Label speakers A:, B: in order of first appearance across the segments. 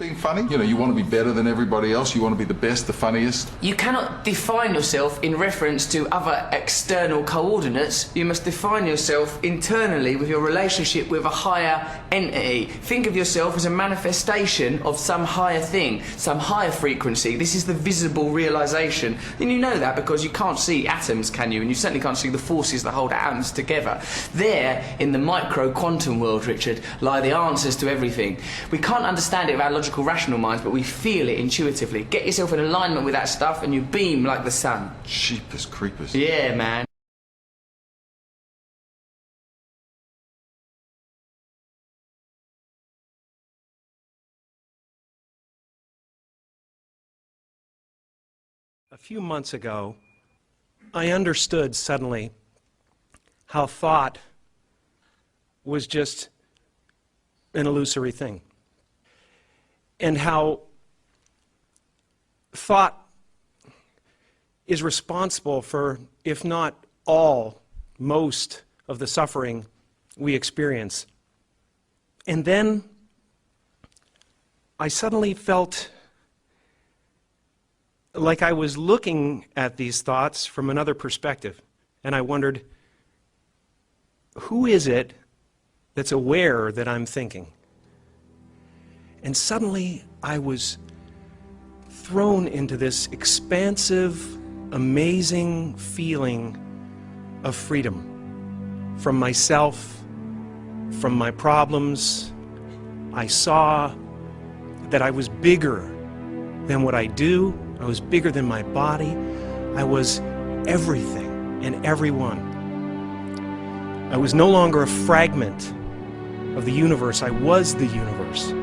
A: Being funny, you want to be better than everybody else, you want to be the best, the funniest.
B: You cannot define yourself in reference to other external coordinates. You must define yourself internally with your relationship with a higher entity. Think of yourself as a manifestation of some higher thing, some higher frequency. This is the visible realization. And you know that because you can't see atoms, can you? And you certainly can't see the forces that hold atoms together. There, in the micro quantum world, Richard, lie the answers to everything. We can't understand it with our logical, rational minds, but we feel it intuitively. Get yourself in alignment with that stuff and you beam like the sun.
A: Jeepers creepers.
B: Yeah, man.
C: A few months ago, I understood suddenly how thought was just an illusory thing, and how thought is responsible for, if not all, most of the suffering we experience. And then I suddenly felt like I was looking at these thoughts from another perspective, and I wondered, who is it that's aware that I'm thinking? And suddenly I was thrown into this expansive, amazing feeling of freedom from myself, from my problems. I saw that I was bigger than what I do. I was bigger than my body. I was everything and everyone. I was no longer a fragment of the universe. I was the universe.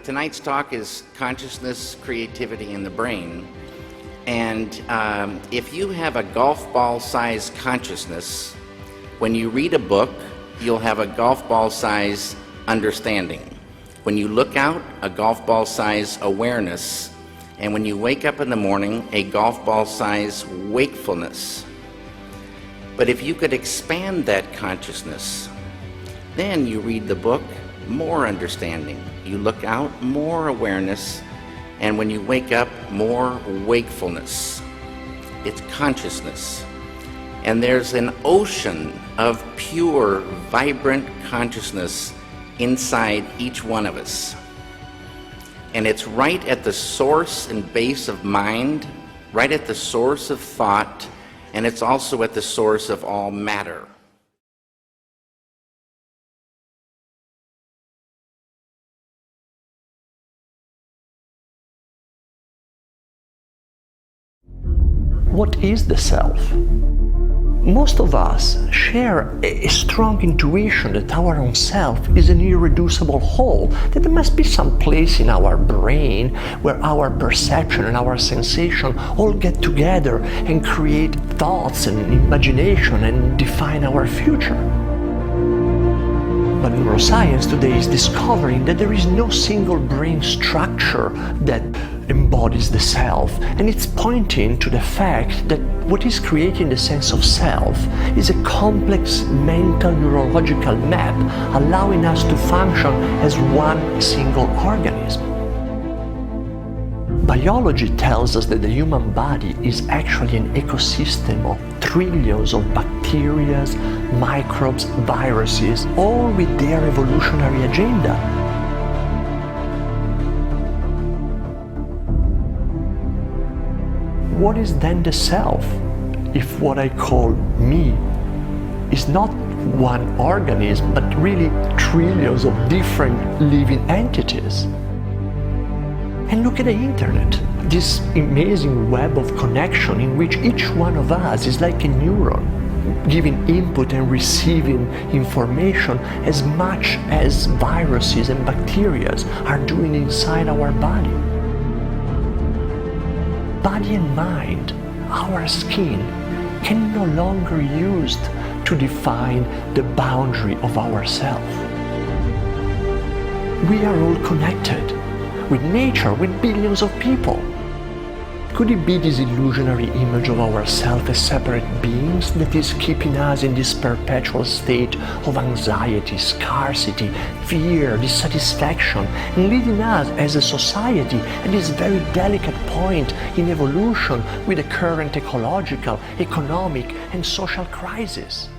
D: Tonight's talk is consciousness, creativity, and the brain. And if you have a golf ball-sized consciousness, when you read a book, you'll have a golf ball-sized understanding. When you look out, a golf ball-sized awareness. And when you wake up in the morning, a golf ball-sized wakefulness. But if you could expand that consciousness, then you read the book, more understanding. You look out, more awareness, and when you wake up, more wakefulness. It's consciousness. And there's an ocean of pure, vibrant consciousness inside each one of us. And it's right at the source and base of mind, right at the source of thought, and it's also at the source of all matter.
E: What is the self? Most of us share a strong intuition that our own self is an irreducible whole, that there must be some place in our brain where our perception and our sensation all get together and create thoughts and imagination and define our future. But neuroscience today is discovering that there is no single brain structure that embodies the self, and it's pointing to the fact that what is creating the sense of self is a complex mental neurological map allowing us to function as one single organism. Biology tells us that the human body is actually an ecosystem of trillions of bacteria, microbes, viruses, all with their evolutionary agenda. What is then the self, if what I call me is not one organism, but really trillions of different living entities? And look at the internet, this amazing web of connection in which each one of us is like a neuron, giving input and receiving information as much as viruses and bacteria are doing inside our body. Body and mind, our skin, can no longer used to define the boundary of ourself. We are all connected with nature, with billions of people. Could it be this illusionary image of ourselves as separate beings that is keeping us in this perpetual state of anxiety, scarcity, fear, dissatisfaction, and leading us as a society at this very delicate point in evolution with the current ecological, economic, and social crisis?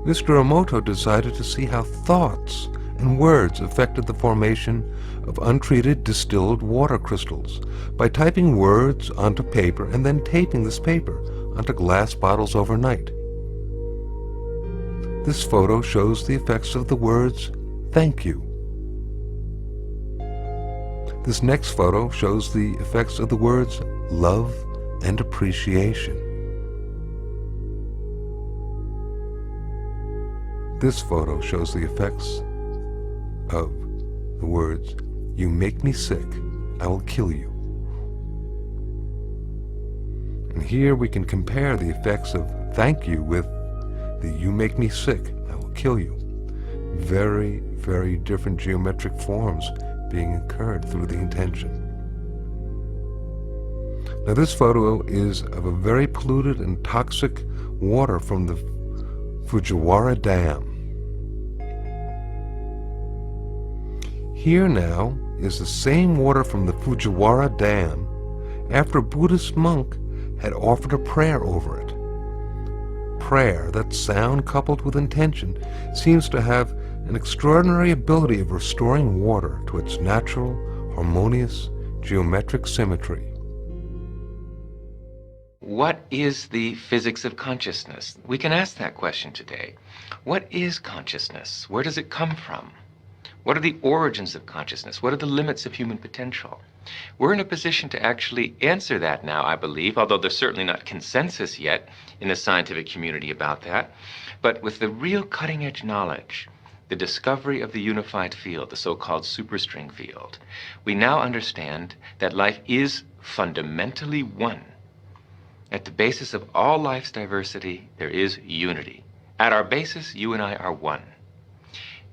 F: Mr. Emoto decided to see how thoughts and words affected the formation of untreated distilled water crystals by typing words onto paper and then taping this paper onto glass bottles overnight. This photo shows the effects of the words, "Thank you." This next photo shows the effects of the words, "Love and appreciation." This photo shows the effects of the words, "You make me sick, I will kill you." And here we can compare the effects of "thank you" with the "you make me sick, I will kill you." Very, very different geometric forms being incurred through the intention. Now this photo is of a very polluted and toxic water from the Fujiwara Dam. Here now is the same water from the Fujiwara Dam after a Buddhist monk had offered a prayer over it. Prayer, that sound coupled with intention, seems to have an extraordinary ability of restoring water to its natural, harmonious, geometric symmetry.
G: What is the physics of consciousness? We can ask that question today. What is consciousness? Where does it come from? What are the origins of consciousness? What are the limits of human potential? We're in a position to actually answer that now, I believe, although there's certainly not consensus yet in the scientific community about that. But with the real cutting-edge knowledge, the discovery of the unified field, the so-called superstring field, we now understand that life is fundamentally one. At the basis of all life's diversity, there is unity. At our basis, you and I are one.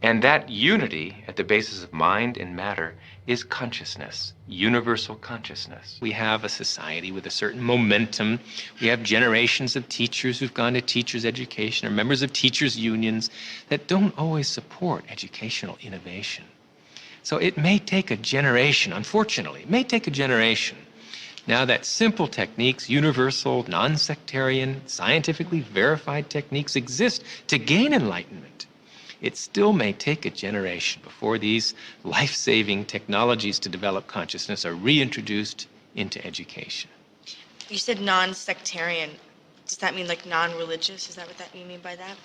G: And that unity, at the basis of mind and matter, is consciousness, universal consciousness. We have a society with a certain momentum. We have generations of teachers who've gone to teachers' education or members of teachers' unions that don't always support educational innovation. So it may take a generation, unfortunately, it may take a generation now that simple techniques, universal, non-sectarian, scientifically verified techniques exist to gain enlightenment. It still may take a generation before these life-saving technologies to develop consciousness are reintroduced into education.
H: You said non-sectarian. Does that mean like non-religious? Is that what you mean by that?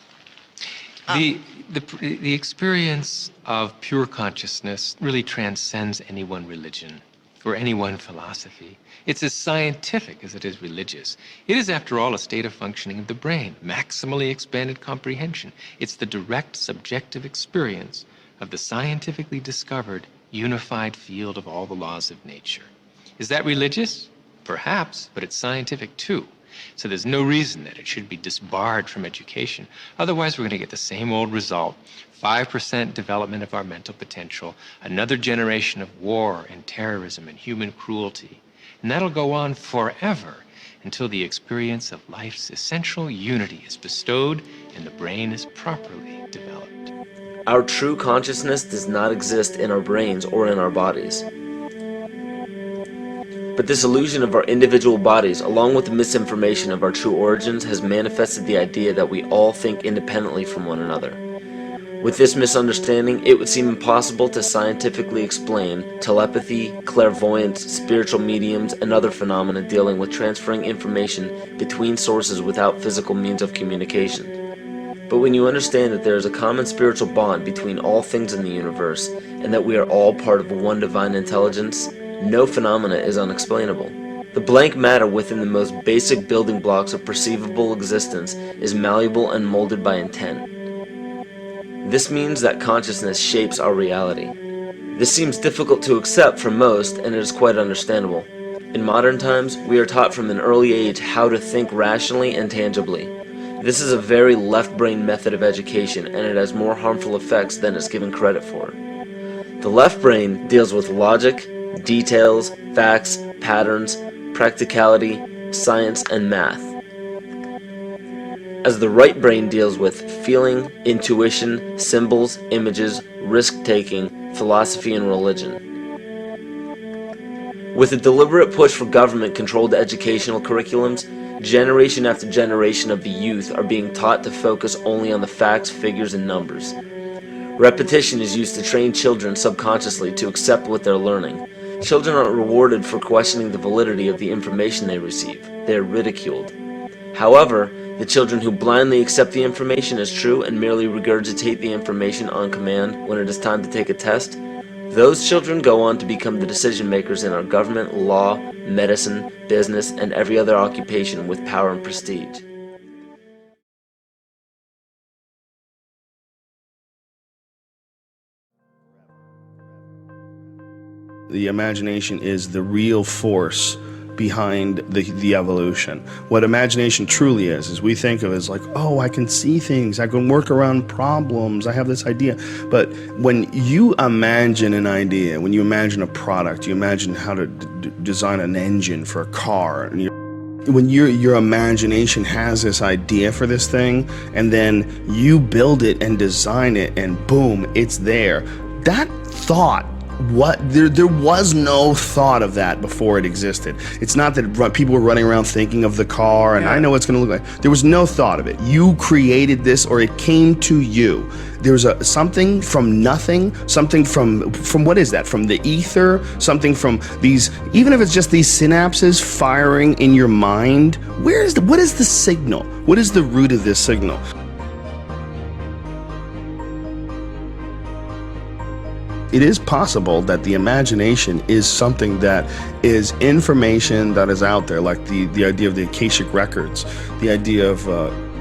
G: The experience of pure consciousness really transcends any one religion or any one philosophy. It's as scientific as it is religious. It is, after all, a state of functioning of the brain, maximally expanded comprehension. It's the direct subjective experience of the scientifically discovered unified field of all the laws of nature. Is that religious? Perhaps, but it's scientific too. So there's no reason that it should be disbarred from education. Otherwise, we're going to get the same old result. 5% development of our mental potential, another generation of war and terrorism and human cruelty. And that'll go on forever until the experience of life's essential unity is bestowed and the brain is properly developed.
I: Our true consciousness does not exist in our brains or in our bodies. But this illusion of our individual bodies, along with the misinformation of our true origins, has manifested the idea that we all think independently from one another. With this misunderstanding, it would seem impossible to scientifically explain telepathy, clairvoyance, spiritual mediums, and other phenomena dealing with transferring information between sources without physical means of communication. But when you understand that there is a common spiritual bond between all things in the universe, and that we are all part of one divine intelligence, no phenomena is unexplainable. The blank matter within the most basic building blocks of perceivable existence is malleable and molded by intent. This means that consciousness shapes our reality. This seems difficult to accept for most, and it is quite understandable. In modern times, we are taught from an early age how to think rationally and tangibly. This is a very left-brain method of education, and it has more harmful effects than it's given credit for. The left brain deals with logic, details, facts, patterns, practicality, science, and math, as the right brain deals with feeling, intuition, symbols, images, risk-taking, philosophy, and religion. With a deliberate push for government-controlled educational curriculums, generation after generation of the youth are being taught to focus only on the facts, figures, and numbers. Repetition is used to train children subconsciously to accept what they're learning. Children aren't rewarded for questioning the validity of the information they receive. They are ridiculed. However, the children who blindly accept the information as true and merely regurgitate the information on command when it is time to take a test, those children go on to become the decision makers in our government, law, medicine, business, and every other occupation with power and prestige.
J: The imagination is the real force behind the evolution. What imagination truly is we think of it as like, oh, I can see things, I can work around problems, I have this idea. But when you imagine an idea, when you imagine a product, you imagine how to design an engine for a car, and when your imagination has this idea for this thing, and then you build it and design it, and boom, it's there. That thought, there was no thought of that before it existed. It's not that people were running around thinking of the car and I know what it's going to look like. There was no thought of it. You created this, or it came to you. There's something from nothing, something from what is that? From the ether, something from these, even if it's just these synapses firing in your mind. What is the signal? What is the root of this signal? It is possible that the imagination is something that is information that is out there, like the idea of the Akashic records, the idea of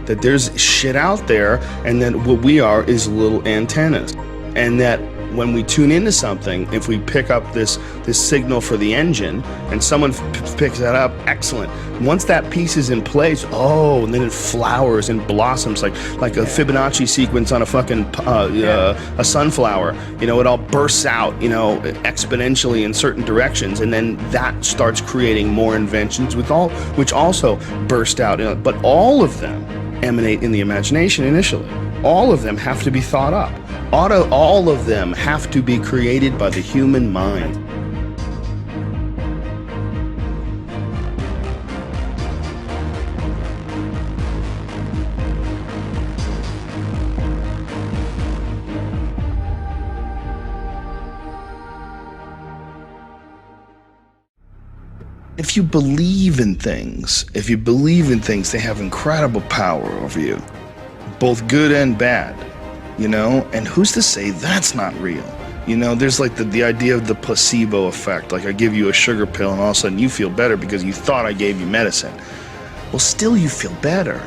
J: that there's shit out there, and that what we are is little antennas, and that when we tune into something, if we pick up this signal for the engine and someone picks that up, excellent. Once that piece is in place, and then it flowers and blossoms like a Fibonacci sequence on a fucking a sunflower. It all bursts out, exponentially in certain directions, and then that starts creating more inventions which also burst out. But all of them emanate in the imagination initially. All of them have to be thought up. All of them have to be created by the human mind. If you believe in things, they have incredible power over you, both good and bad. And who's to say that's not real? There's like the idea of the placebo effect. Like I give you a sugar pill and all of a sudden you feel better because you thought I gave you medicine. Well, still you feel better.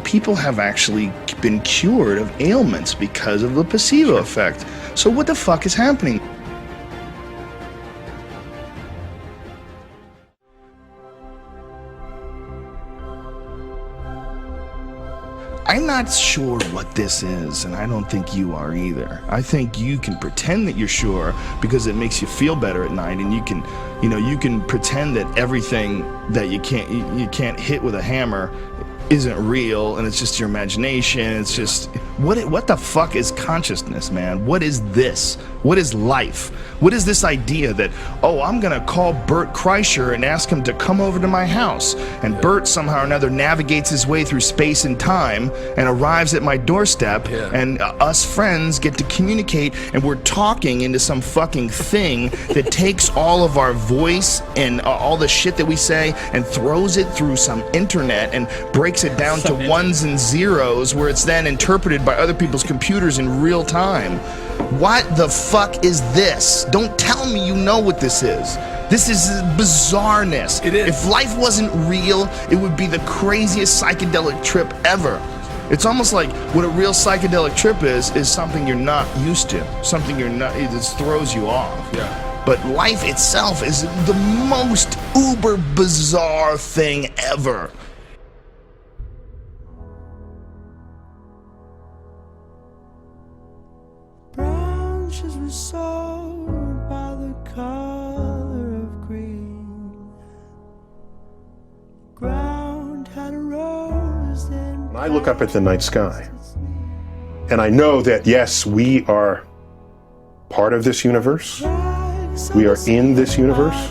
J: People have actually been cured of ailments because of the placebo effect. So what the fuck is happening? not sure what this is, and I don't think you are either. I think you can pretend that you're sure because it makes you feel better at night, and you can pretend that everything that you can't hit with a hammer isn't real, and it's just your imagination. It's just, what the fuck is consciousness, man? What is this? What is life? What is this idea that, oh, I'm gonna call Bert Kreischer and ask him to come over to my house, and Bert somehow or another navigates his way through space and time and arrives at my doorstep, and us friends get to communicate, and we're talking into some fucking thing that takes all of our voice and all the shit that we say and throws it through some internet and breaks it down to ones and zeros, where it's then interpreted by other people's computers in real time. What the fuck is this? Don't tell me you know what this is. This is bizarreness.
K: It is.
J: If life wasn't real, it would be the craziest psychedelic trip ever. It's almost like what a real psychedelic trip is something you're not used to. Something you're not, it just throws you off.
K: Yeah.
J: But life itself is the most uber bizarre thing ever.
L: Branches were sold by the color of green. Ground had a rose and
M: I look up at the night sky, and I know that, yes, we are part of this universe. We are in this universe.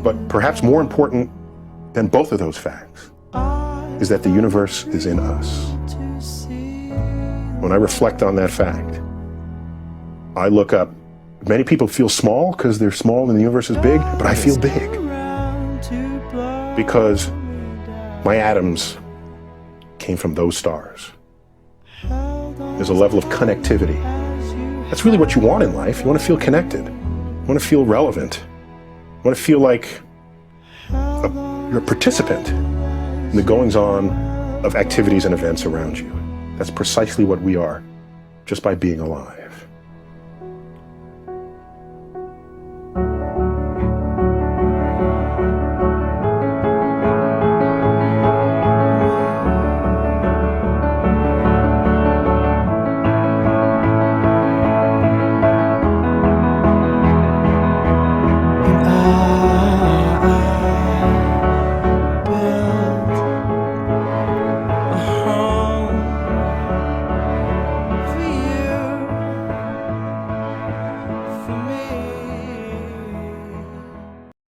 M: But perhaps more important than both of those facts is that the universe is in us. When I reflect on that fact, I look up. Many people feel small because they're small and the universe is big, but I feel big because my atoms came from those stars. There's a level of connectivity. That's really what you want in life. You want to feel connected. You want to feel relevant. You want to feel like you're a participant in the goings-on of activities and events around you. That's precisely what we are, just by being alive.